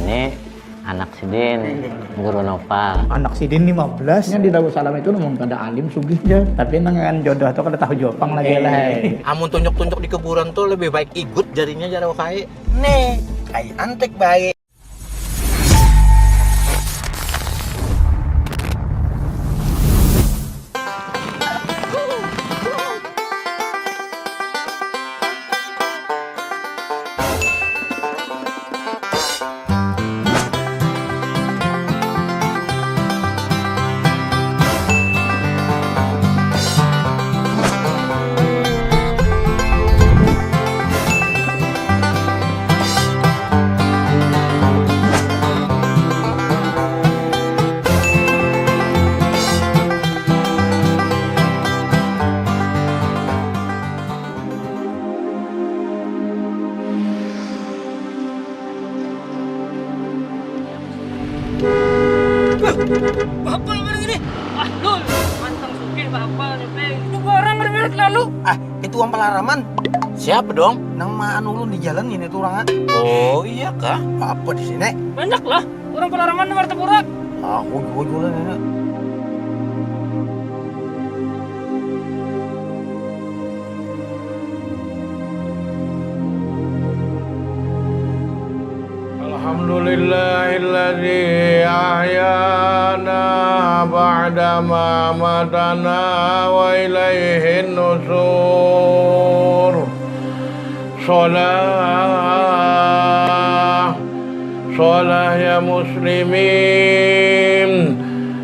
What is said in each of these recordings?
ini anak si Din, guru Nopal. Anak si Din 15 nya di Darussalam itu namun kada alim sugih aja. Tapi nangan jodoh tuh kada tahu jopang lagi lah. Amun tunjuk-tunjuk di kuburan tuh lebih baik ikut jarinya jaro kai. Nih, kai antek baik. Bapak mana gini? Ah, lul, mantang sugih bapak nih, Peng. Itu barang berminat lalu. Ah, itu uang pelaraman. Siapa dong? Nama ulun di jalan ini tuh orangnya. Oh iya kah? Apa di sini? Banyak lah, orang pelaraman di Martapura. Aku jualan ini. Alhamdulillahilladzi ahyana ba'dama matana wa ilaihin nusur. Salah ya muslimin,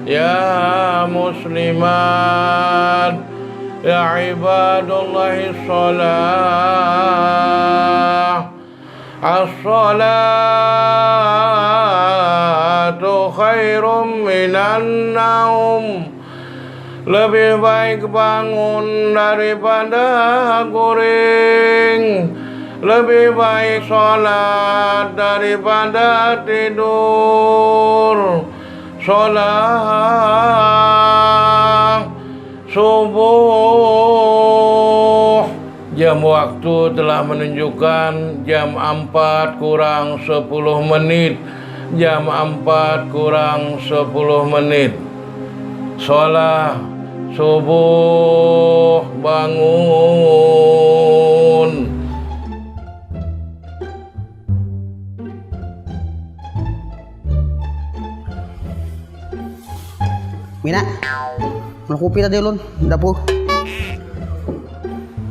ya muslimat, ya ibadullahi salah. As-salatu khairum minan naum. Lebih baik bangun daripada guring. Lebih baik sholat daripada tidur. Sholat subuh. Jam waktu telah menunjukkan jam 4 kurang 10 menit. Jam 4 kurang 10 menit. Sholat subuh, bangun. Mina, mau kopi tadi ulun, dapur.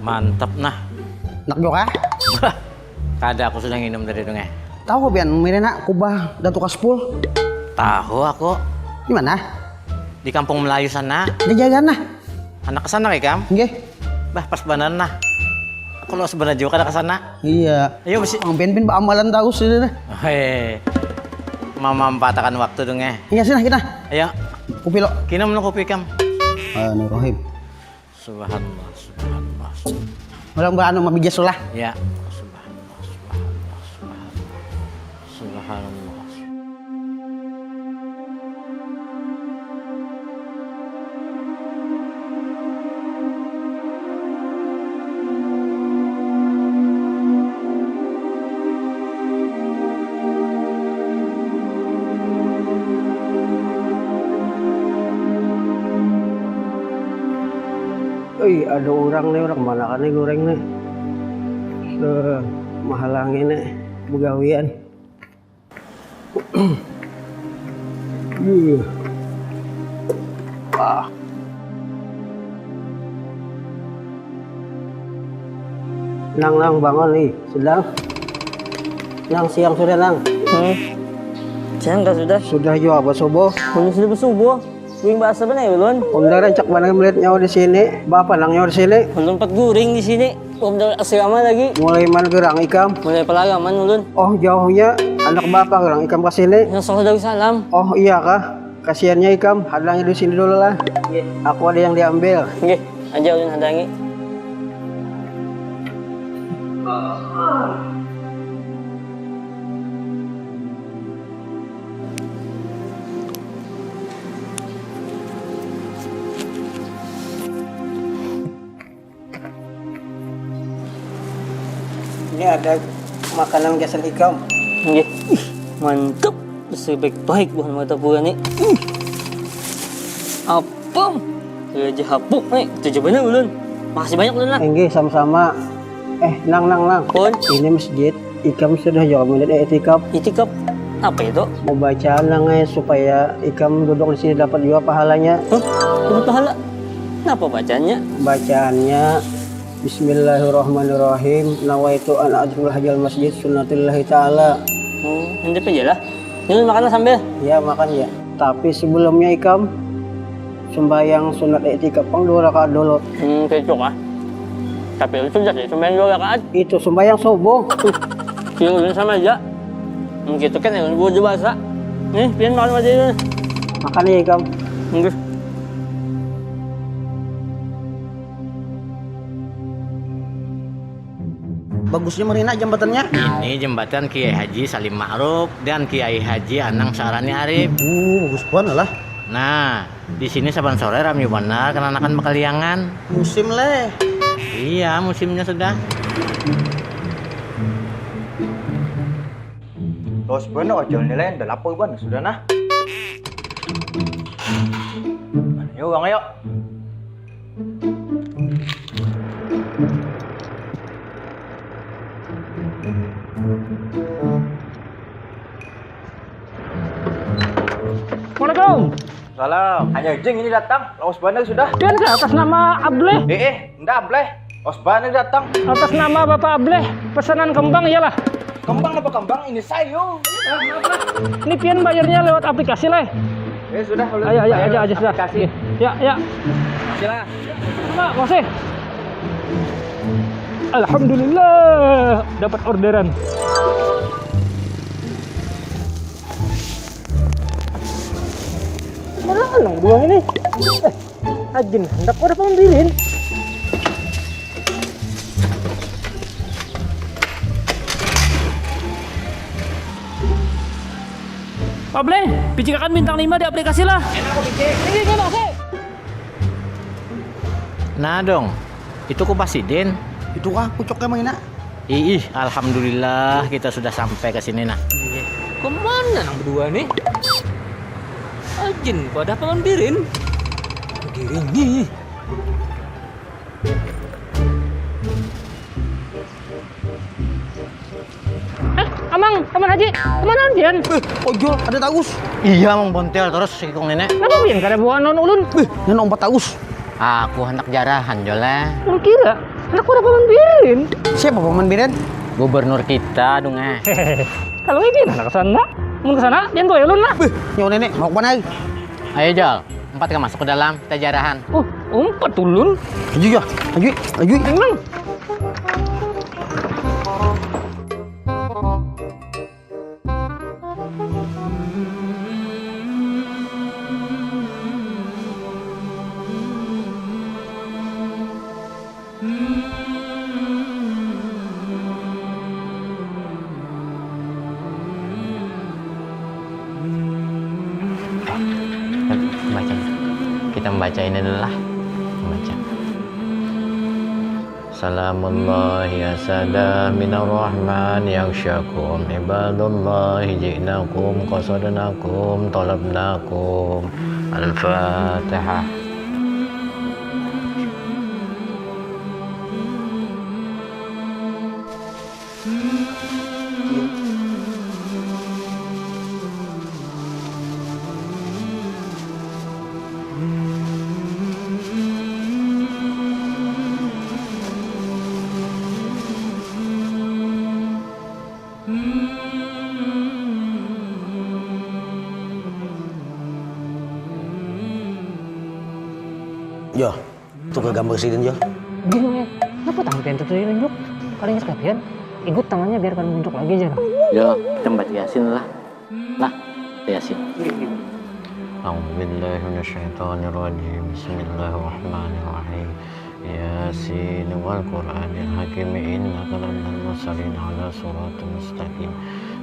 Mantap nah. Nak joka? Kada aku sudah minum dari dong. Tahu bian Mirena kubah datu kaspul. Tahu aku Di mana? di kampung Melayu sana. Di jalan nah. Anak kesana ya Kam? Nggih. Bah pas benar nah. Aku lo sebenarnya juga kada kesana. Iya. Ayo mesti. Ang pin ba amalan tahu sih dah. Hei. Memanfaatkan waktu dong Iya sih nah kita. Ayo. Kopi lo. Kinum lo kopi Kam. Rohim. Subhanallah, subhanallah. Orang beranu mabijas lah. Ya. Subhanallah, subhanallah, subhanallah. Subhanallah. Ada orang nih, orang mana kan nih goreng nih. Mahalangin nih, begawian. Nang bangun nih, sedang. Nang siang sudah nang. Siang ka sudah. Sudah jo apa sobo? Kung sudah bersubuh, wing bahasa ba na ulun? Om Daran cak mana melihat nyawa di sini. Bapak nang nyawa di sini. Ulun pat guring di sini. Umdal asirama lagi. Mulai man gerang ikam. Mulai palagaman ulun. Oh jauhnya anak bapak gerang ikam ke sini. Nasok daw salam. Oh iya kah? Kasihannya ikam, hadangnya di sini dulu lah. Aku ada yang diambil. Nggih, aja ulun hadangi. Ini ada makanan gesan ikam. Nggih. Mantap. Sebaik-baik buah mata buah nih. Apa? Gaji hapuk nih. Itu bener ulun. Makasih banyak ulun lah. Enggak, sama-sama. Nang. Pun. Ini masjid. Ikam sudah jauh melihat etikap. Itikap. Apa itu? Mau baca nang supaya Ikam duduk di sini dapat juga pahalanya. Hah? Dapat pahala? Kenapa bacanya? Bacaannya Bismillahirrahmanirrahim. Nawaitu an adkhul hajal masjid sunnatillahi ta'ala. Nanti aja lah. Ini makanlah sambil. Ya makan ya. Tapi sebelumnya Ikam sembahyang sunat i'tikaf 2 rakaat dulu. Kecok ah. Tapi itu sudah sih, sembahyang 2 rakaat. Itu sembahyang subuh. Yang ulun sama aja. Gitu kan yang gue juga bahasa. Nih, pian makan aja ini. Makan ya Ikam. Enggak. Bagusnya Marina jambatannya. Ini jembatan Kiai Haji Salim Ma'ruf dan Kiai Haji Anang Sarani Arif. Bagus banget lah. Nah, di sini saban sore ramai benar kenanakan bekaliangan. Musim leh. Iya, musimnya sudah. Terus bener ojol nilai udah lapor ban sudah nah. Yuk bang ayo. Assalamualaikum. Salam. Hanya jeng ini datang. Laos Bandar sudah. Dan ke atas nama Ableh. Enggak Ableh. Laos Bandar datang. Atas nama Bapak Ableh. Pesanan kembang iyalah. Kembang apa kembang? Ini sayur. Ini pian bayarnya lewat aplikasi lah. Sudah. Ayo aja sudah. Kasih. Ya. Silah. Pak, makasih. Alhamdulillah dapat orderan. Mana dua ini? Ajin, hendak ada pembilin. Pak Bleh, picikan bintang 5 di aplikasi lah. Enak kok picik. Ini makasih. Nah dong, itu Kupasidin. Itu kah pucuknya Marina? Ih, alhamdulillah kita sudah sampai ke sini nah. Kemana nang berdua nih? Ajin, kok ada pembirin? Giringi. Amang, teman Haji, kemana Dian? Ojol ada tagus. Iya, Mang Bontel terus si Kong Nenek. Kenapa Bian? Kada bawa non ulun. Yang 4 tagus. Aku hendak jarahan jole. Ulun kira, anak udah pembirin. Siapa paman Biren? Gubernur kita dong eh. Kalau ini anak kesana, mau kesana, Dian bawa ulun lah. Nyawa nenek mau kemana? Ayo Jol, 4 kan masuk ke dalam, kita jarahan. Oh, 4 ulun. Laju ya, laju. Emang. Baca. Kita membaca ini dulu lah. Membaca. Salamullahi asada minar rahman yakshakum ibadullahi ji'nakum qasadnakum talabnakum al-fatihah. Jo, tuh ke gambar sidin Jo. Gini, kenapa tangan pian tuh nunjuk? Paling sekalian, ikut tangannya biar kan nunjuk lagi aja. Yo, kita baca Yasin lah. Lah, Yasin. A'udzubillahi minasyaitonirrajim. Bismillahirrahmanirrahim. Yasin wal Qur'anil hakim innaka laminal mursalin ala siratal mustaqim.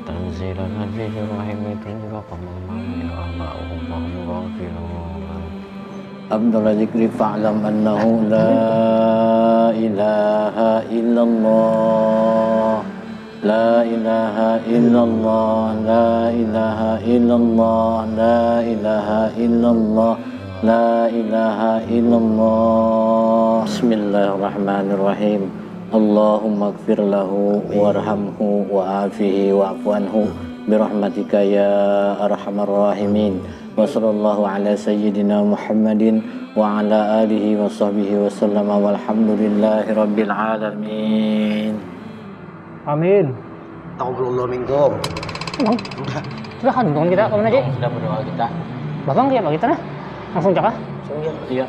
Tanzilan azizir rahim tunzira qauman ma ya'lamuhum wa hum ghafilun. Abdul Zikri fa'lam annahu la ilaha illallah La ilaha illallah, la ilaha illallah, la ilaha illallah, la ilaha illallah. Bismillahirrahmanirrahim. Allahumma gfir lahu warhamhu wa'afihi wa'fu anhu birahmatika ya arhamar rahimin. Wa sallallahu ala sayyidina Muhammadin wa ala alihi wa sahbihi wa sallama walhamdulillahi rabbil alamin. Amin. Taqabbalallahu minkum. Emang? Sudah kan dengan kita kemana aja? Sudah berdoa kita. Babang kayak kita nah? Langsung cakap? Iya.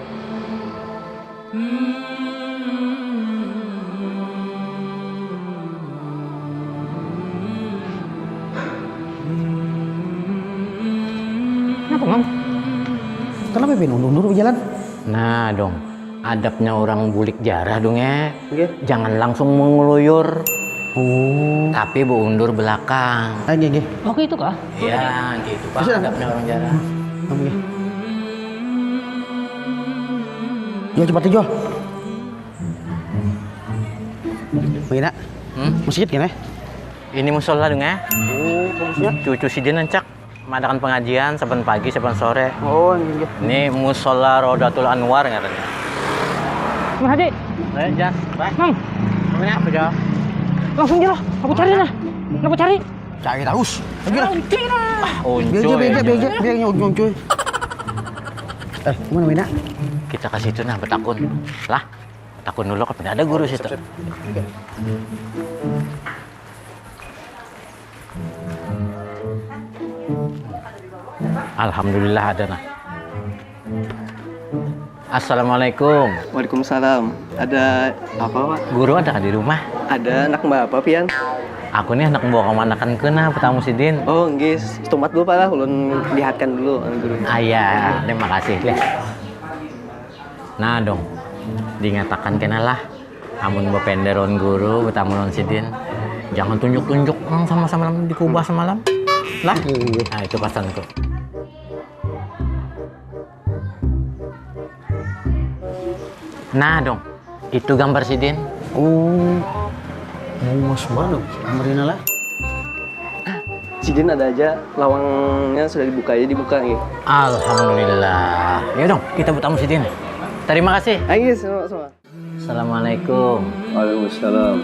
Kenapa, Mam? Kenapa Pin undur berjalan? Nah dong, adabnya orang bulik jarah dong ya. Jangan langsung mengeluyur. Oh. Tapi undur belakang. Oke. Oh gitu kah? Iya, gitu Pak. Bisa. Adabnya orang jarah. Oke. Yo cepat Jo. Mina, masjid kan ya? Ini musola dong ya. Oh, bagusnya. Cucu si Din encak mengadakan pengajian saban pagi saban sore. Oh, iya. Ini musola Rodatul Anwar katanya. Mang Haji, Ayo, Jas. Baik. Mang, Namanya apa, Jo? langsung aja lah. Aku cari nah. Kenapa cari? Cari terus. Lagi lah. Uncuy. Biar nyong cuy. Mana Mina? Kita kasih itu nah betakun. Lah, betakun dulu kan ada guru situ. Alhamdulillah ada nah. Assalamualaikum. Waalaikumsalam. Ada apa, Pak? Guru ada kan di rumah? Ada anak Mbak apa, Pian? Aku nih anak bawa kemanakan kena petamu sidin. Oh, nggis. Tomat dulu, Pak lah. Ulun lihatkan dulu guru. Ayah, terima kasih leh. Nah dong, dinyatakan kena lah. Amun bependeron guru betamunon sidin. Jangan tunjuk-tunjuk orang sama-sama dikubah semalam. Lah, nah itu pesanku. Nah dong, itu gambar sidin. Oh. Mas mana? Gambarin lah. Sidin ada aja. Lawangnya sudah dibuka, ya dibuka nih. Alhamdulillah. Ya dong, kita bertamu sidin. Terima kasih. Ayo, semua. Assalamualaikum. Waalaikumsalam.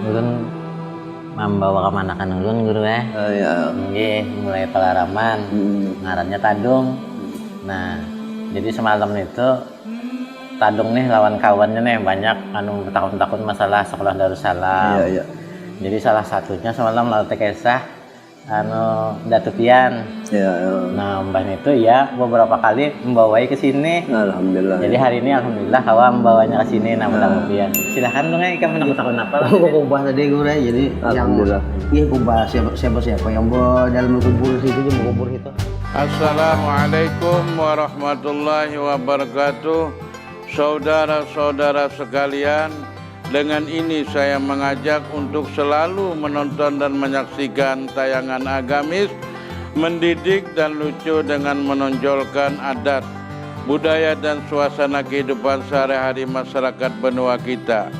Ulun membawa kemanakan ulun guru ya. Ya. Nggih, mulai pelaraman. Ngarannya Tadung. Nah, jadi semalam itu Tadung nih lawan kawannya nih banyak anu takut-takut masalah sekolah Darussalam. Iya. Jadi salah satunya semalam lawan Tekesah anu Datupian. Ya. Nah, mbah itu ya beberapa kali membawai ke sini. Alhamdulillah. Jadi hari ini alhamdulillah kawan membawanya ke sini nah mudah-mudahan. Silahkan dong ya kamu takut-takut apa? Aku kubah tadi guru ya. Jadi Alhamdulillah. Iya kubah siapa yang bawa dalam kubur situ aja mau kubur itu. Assalamualaikum warahmatullahi wabarakatuh. Saudara-saudara sekalian, dengan ini saya mengajak untuk selalu menonton dan menyaksikan tayangan agamis, mendidik dan lucu dengan menonjolkan adat, budaya dan suasana kehidupan sehari-hari masyarakat benua kita.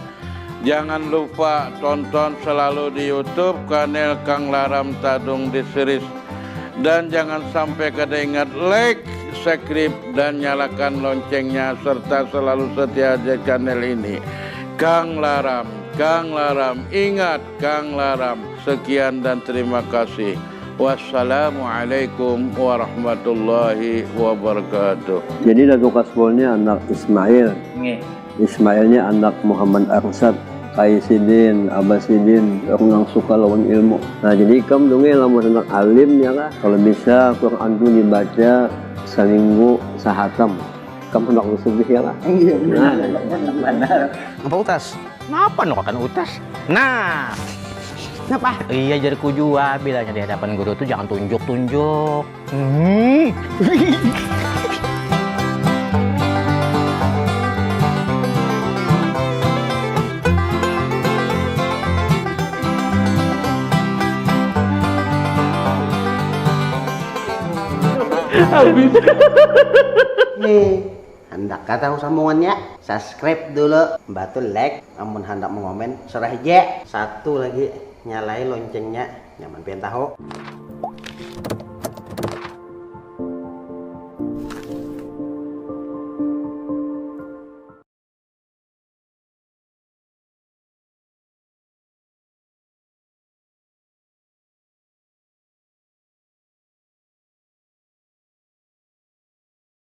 Jangan lupa tonton selalu di YouTube channel Kang Laram Tadung di series. Dan jangan sampai kada ingat like, subscribe dan nyalakan loncengnya serta selalu setia di channel ini. Kang Laram, ingat Kang Laram. Sekian dan terima kasih. Wassalamualaikum warahmatullahi wabarakatuh. Jadi Datuk Kasbolnya anak Ismail. Ismailnya anak Muhammad Arsad. Sidin, Abah Sidin, orang yang suka lawan ilmu. Nah jadi kamu dongeng lamun anak alim ya lah. Kalau bisa Quran itu dibaca seminggu sahatam. Kamu nak usubih ya lah. Iya. Benar. Apa utas? Kenapa no kan utas? Nah, Kenapa? iya jadi kujua bilangnya di hadapan guru tuh jangan tunjuk-tunjuk. Habis. Nih, hendak tahu sambungannya? Subscribe dulu, bantu like, amun hendak mengomen, serah aja. Satu lagi, nyalain loncengnya, nyaman pengen tahu.